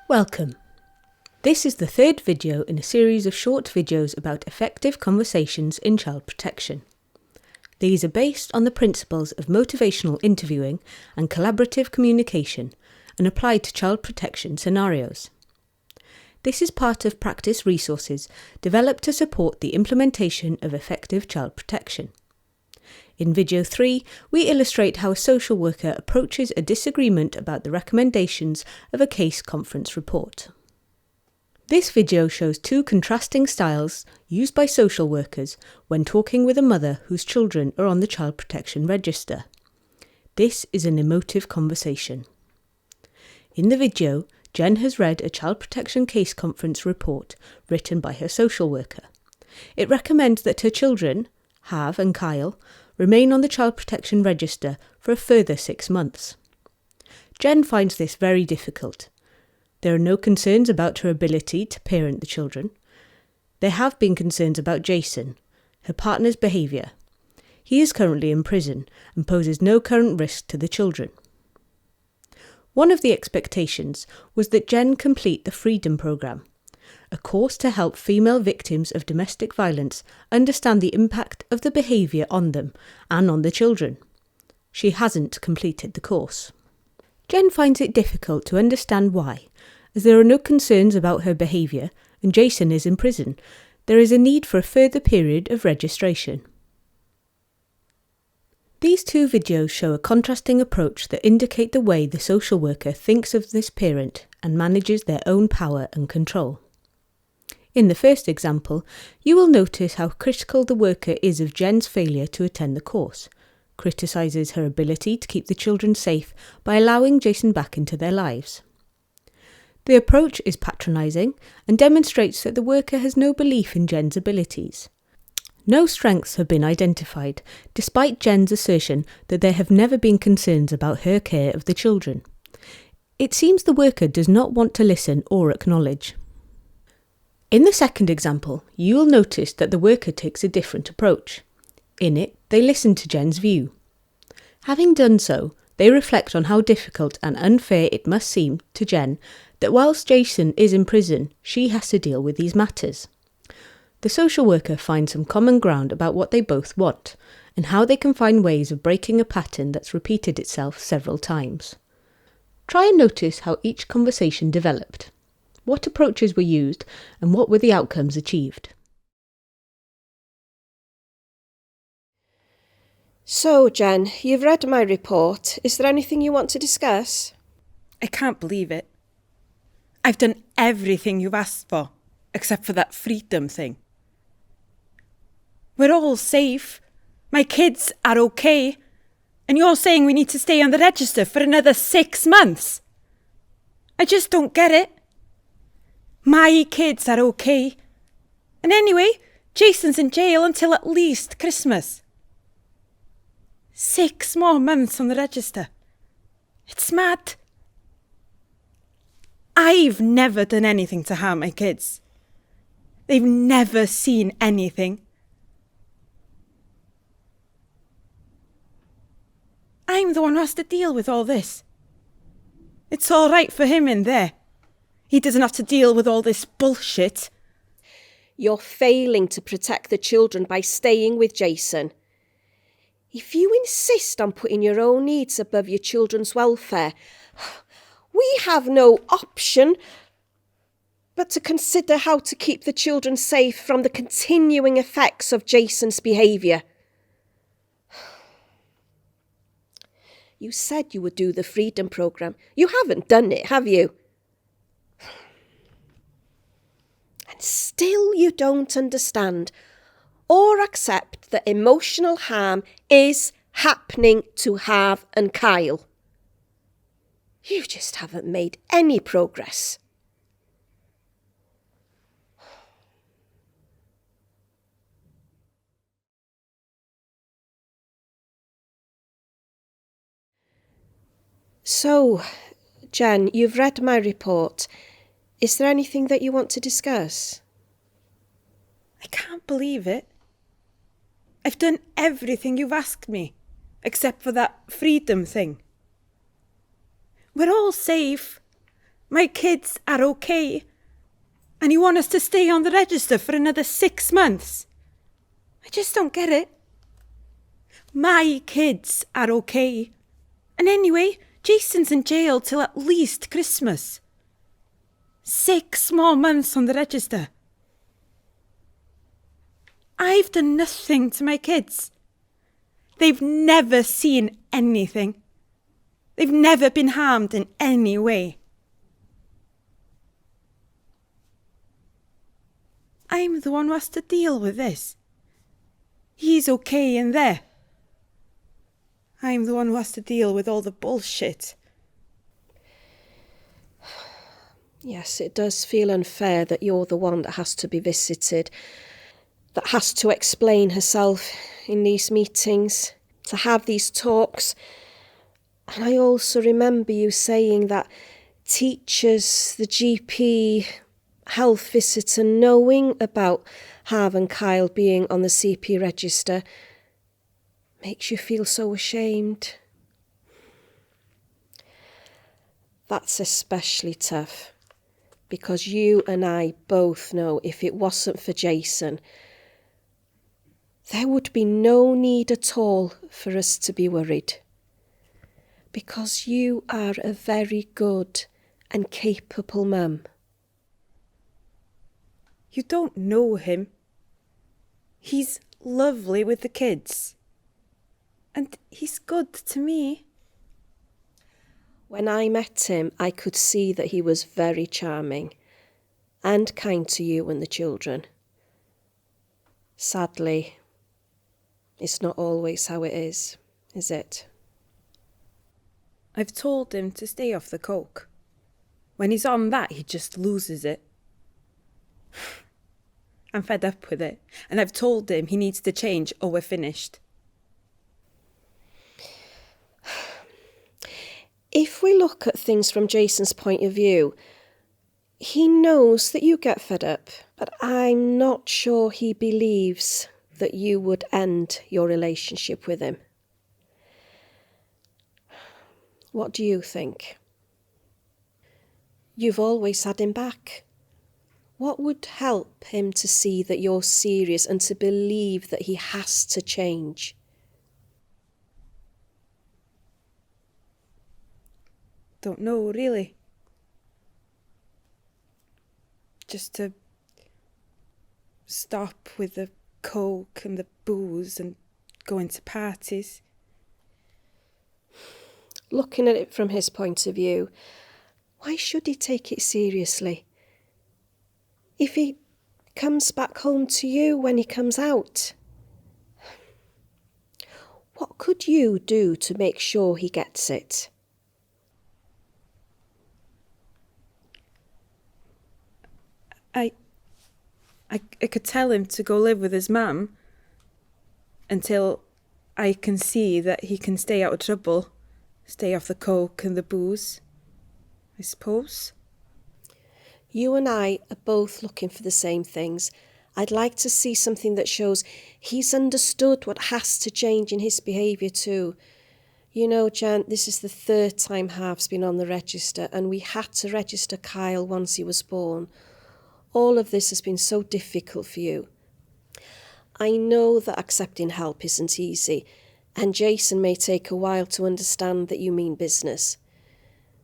Welcome. This is the third video in a series of short videos about effective conversations in child protection. These are based on the principles of motivational interviewing and collaborative communication and applied to child protection scenarios. This is part of practice resources developed to support the implementation of effective child protection. In video 3, we illustrate how a social worker approaches a disagreement about the recommendations of a case conference report. This video shows two contrasting styles used by social workers when talking with a mother whose children are on the Child Protection Register. This is an emotive conversation. In the video, Jen has read a Child Protection Case Conference report written by her social worker. It recommends that her children, Hav and Kyle, remain on the Child Protection Register for a further 6 months. Jen finds this very difficult. There are no concerns about her ability to parent the children. There have been concerns about Jason, her partner's behaviour. He is currently in prison and poses no current risk to the children. One of the expectations was that Jen complete the Freedom Programme, a course to help female victims of domestic violence understand the impact of the behaviour on them and on the children. She hasn't completed the course. Jen finds it difficult to understand why, as there are no concerns about her behaviour and Jason is in prison. There is a need for a further period of registration. These two videos show a contrasting approach that indicate the way the social worker thinks of this parent and manages their own power and control. In the first example, you will notice how critical the worker is of Jen's failure to attend the course, criticises her ability to keep the children safe by allowing Jason back into their lives. The approach is patronising and demonstrates that the worker has no belief in Jen's abilities. No strengths have been identified, despite Jen's assertion that there have never been concerns about her care of the children. It seems the worker does not want to listen or acknowledge. In the second example, you will notice that the worker takes a different approach. In it, they listen to Jen's view. Having done so, they reflect on how difficult and unfair it must seem to Jen that whilst Jason is in prison, she has to deal with these matters. The social worker finds some common ground about what they both want and how they can find ways of breaking a pattern that's repeated itself several times. Try and notice how each conversation developed. What approaches were used and what were the outcomes achieved? So, Jen, you've read my report. Is there anything you want to discuss? I can't believe it. I've done everything you've asked for, except for that freedom thing. We're all safe. My kids are okay. And you're saying we need to stay on the register for another 6 months? I just don't get it. My kids are okay. And anyway, Jason's in jail until at least Christmas. 6 more months on the register. It's mad. I've never done anything to harm my kids. They've never seen anything. I'm the one who has to deal with all this. It's all right for him in there. He doesn't have to deal with all this bullshit. You're failing to protect the children by staying with Jason. If you insist on putting your own needs above your children's welfare, we have no option but to consider how to keep the children safe from the continuing effects of Jason's behaviour. You said you would do the Freedom Programme. You haven't done it, have you? And still you don't understand or accept that emotional harm is happening to Hav and Kyle. You just haven't made any progress. So, Jen, you've read my report. Is there anything that you want to discuss? I can't believe it. I've done everything you've asked me, except for that freedom thing. We're all safe. My kids are okay. And you want us to stay on the register for another 6 months? I just don't get it. My kids are okay. And anyway, Jason's in jail till at least Christmas. 6 more months on the register. I've done nothing to my kids. They've never seen anything. They've never been harmed in any way. I'm the one who has to deal with this. He's okay in there. I'm the one who has to deal with all the bullshit. Yes, it does feel unfair that you're the one that has to be visited, that has to explain herself in these meetings, to have these talks. And I also remember you saying that teachers, the GP, health visitor knowing about Harv and Kyle being on the CP register makes you feel so ashamed. That's especially tough because you and I both know if it wasn't for Jason, there would be no need at all for us to be worried. Because you are a very good and capable mum. You don't know him. He's lovely with the kids. And he's good to me. When I met him, I could see that he was very charming and kind to you and the children. Sadly, it's not always how it is it? I've told him to stay off the coke. When he's on that, he just loses it. I'm fed up with it, and I've told him he needs to change or we're finished. If we look at things from Jason's point of view, he knows that you get fed up, but I'm not sure he believes that you would end your relationship with him. What do you think? You've always had him back. What would help him to see that you're serious and to believe that he has to change? Don't know, really. Just to stop with the coke and the booze and going to parties. Looking at it from his point of view, why should he take it seriously? If he comes back home to you when he comes out, what could you do to make sure he gets it? I could tell him to go live with his mum until I can see that he can stay out of trouble, stay off the coke and the booze, I suppose. You and I are both looking for the same things. I'd like to see something that shows he's understood what has to change in his behaviour too. You know, Jen, this is the 3rd time Harv's been on the register, and we had to register Kyle once he was born. All of this has been so difficult for you. I know that accepting help isn't easy, and Jason may take a while to understand that you mean business.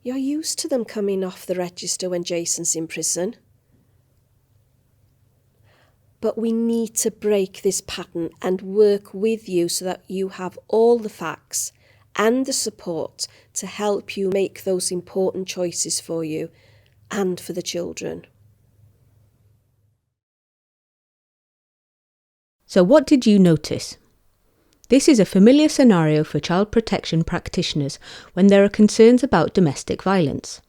You're used to them coming off the register when Jason's in prison. But we need to break this pattern and work with you so that you have all the facts and the support to help you make those important choices for you and for the children. So what did you notice? This is a familiar scenario for child protection practitioners when there are concerns about domestic violence.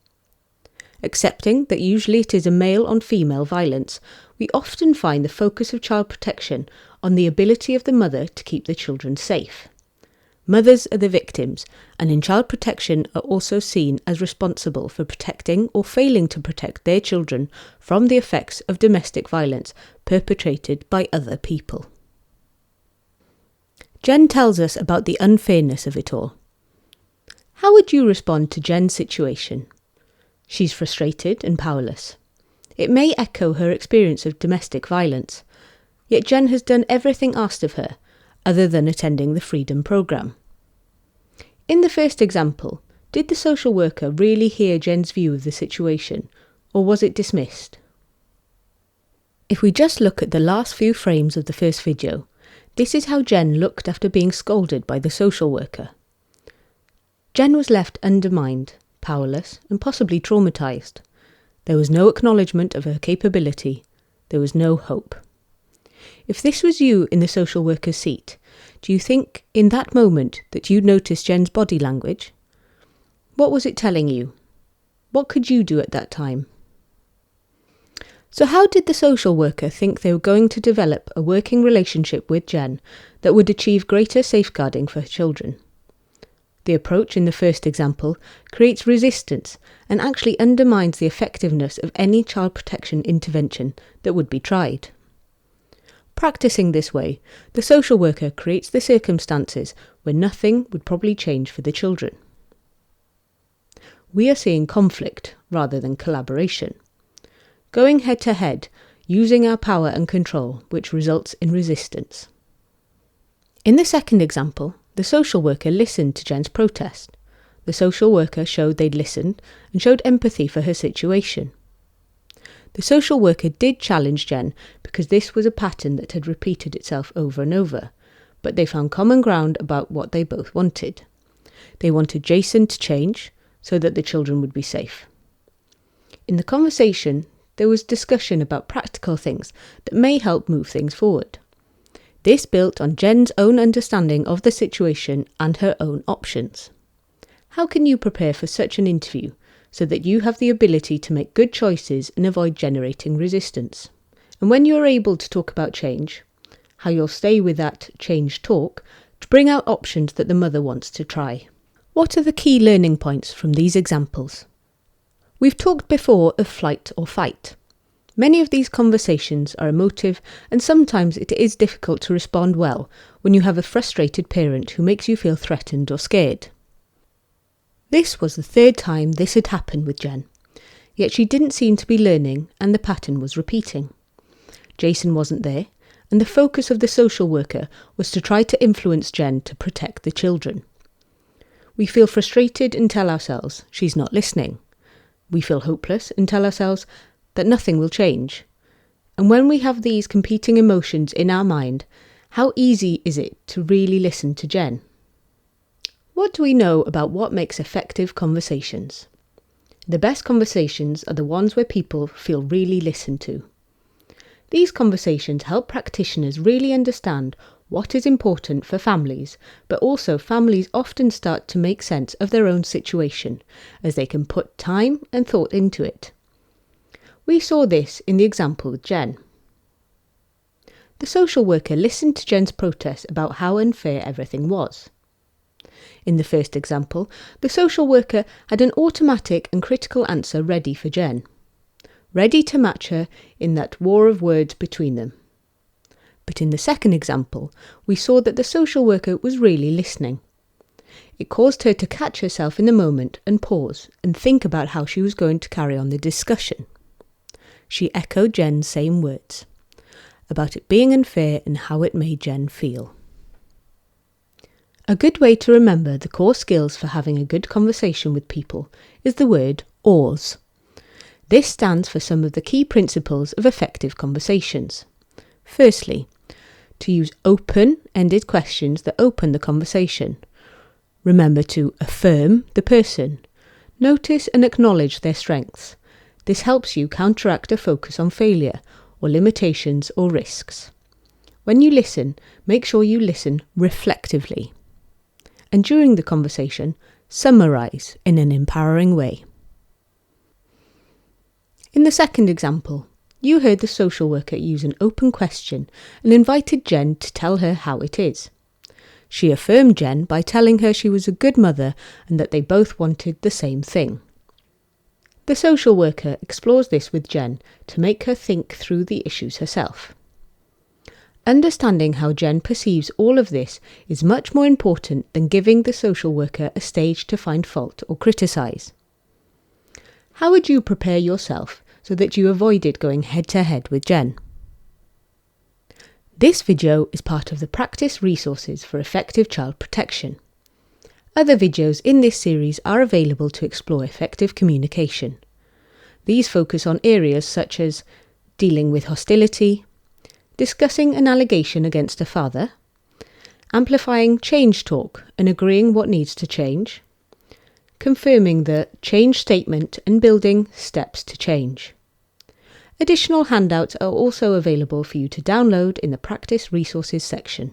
Accepting that usually it is a male-on-female violence, we often find the focus of child protection on the ability of the mother to keep the children safe. Mothers are the victims, and in child protection are also seen as responsible for protecting or failing to protect their children from the effects of domestic violence perpetrated by other people. Jen tells us about the unfairness of it all. How would you respond to Jen's situation? She's frustrated and powerless. It may echo her experience of domestic violence, yet Jen has done everything asked of her, other than attending the Freedom programme. In the first example, did the social worker really hear Jen's view of the situation, or was it dismissed? If we just look at the last few frames of the first video, this is how Jen looked after being scolded by the social worker. Jen was left undermined, powerless, and possibly traumatised. There was no acknowledgement of her capability. There was no hope. If this was you in the social worker's seat, do you think in that moment that you'd notice Jen's body language? What was it telling you? What could you do at that time? So how did the social worker think they were going to develop a working relationship with Jen that would achieve greater safeguarding for her children? The approach in the first example creates resistance and actually undermines the effectiveness of any child protection intervention that would be tried. Practicing this way, the social worker creates the circumstances where nothing would probably change for the children. We are seeing conflict rather than collaboration. Going head to head, using our power and control, which results in resistance. In the second example, the social worker listened to Jen's protest. The social worker showed they'd listened and showed empathy for her situation. The social worker did challenge Jen because this was a pattern that had repeated itself over and over, but they found common ground about what they both wanted. They wanted Jason to change so that the children would be safe. In the conversation, there was discussion about practical things that may help move things forward. This built on Jen's own understanding of the situation and her own options. How can you prepare for such an interview so that you have the ability to make good choices and avoid generating resistance? And when you are able to talk about change, how you'll stay with that change talk to bring out options that the mother wants to try. What are the key learning points from these examples? We've talked before of flight or fight. Many of these conversations are emotive, and sometimes it is difficult to respond well when you have a frustrated parent who makes you feel threatened or scared. This was the third time this had happened with Jen, yet she didn't seem to be learning and the pattern was repeating. Jason wasn't there, and the focus of the social worker was to try to influence Jen to protect the children. We feel frustrated and tell ourselves she's not listening. We feel hopeless and tell ourselves that nothing will change. And when we have these competing emotions in our mind, how easy is it to really listen to Jen? What do we know about what makes effective conversations? The best conversations are the ones where people feel really listened to. These conversations help practitioners really understand what is important for families, but also families often start to make sense of their own situation as they can put time and thought into it. We saw this in the example with Jen. The social worker listened to Jen's protest about how unfair everything was. In the first example, the social worker had an automatic and critical answer ready for Jen, ready to match her in that war of words between them. But in the second example, we saw that the social worker was really listening. It caused her to catch herself in the moment and pause and think about how she was going to carry on the discussion. She echoed Jen's same words, about it being unfair and how it made Jen feel. A good way to remember the core skills for having a good conversation with people is the word OARS. This stands for some of the key principles of effective conversations. Firstly, to use open-ended questions that open the conversation. Remember to affirm the person. Notice and acknowledge their strengths. This helps you counteract a focus on failure or limitations or risks. When you listen, make sure you listen reflectively. And during the conversation, summarise in an empowering way. In the second example, you heard the social worker use an open question and invited Jen to tell her how it is. She affirmed Jen by telling her she was a good mother and that they both wanted the same thing. The social worker explores this with Jen to make her think through the issues herself. Understanding how Jen perceives all of this is much more important than giving the social worker a stage to find fault or criticise. How would you prepare yourself so that you avoided going head-to-head with Jen? This video is part of the Practice Resources for Effective Child Protection. Other videos in this series are available to explore effective communication. These focus on areas such as dealing with hostility, discussing an allegation against a father, amplifying change talk and agreeing what needs to change, confirming the change statement and building steps to change. Additional handouts are also available for you to download in the Practice Resources section.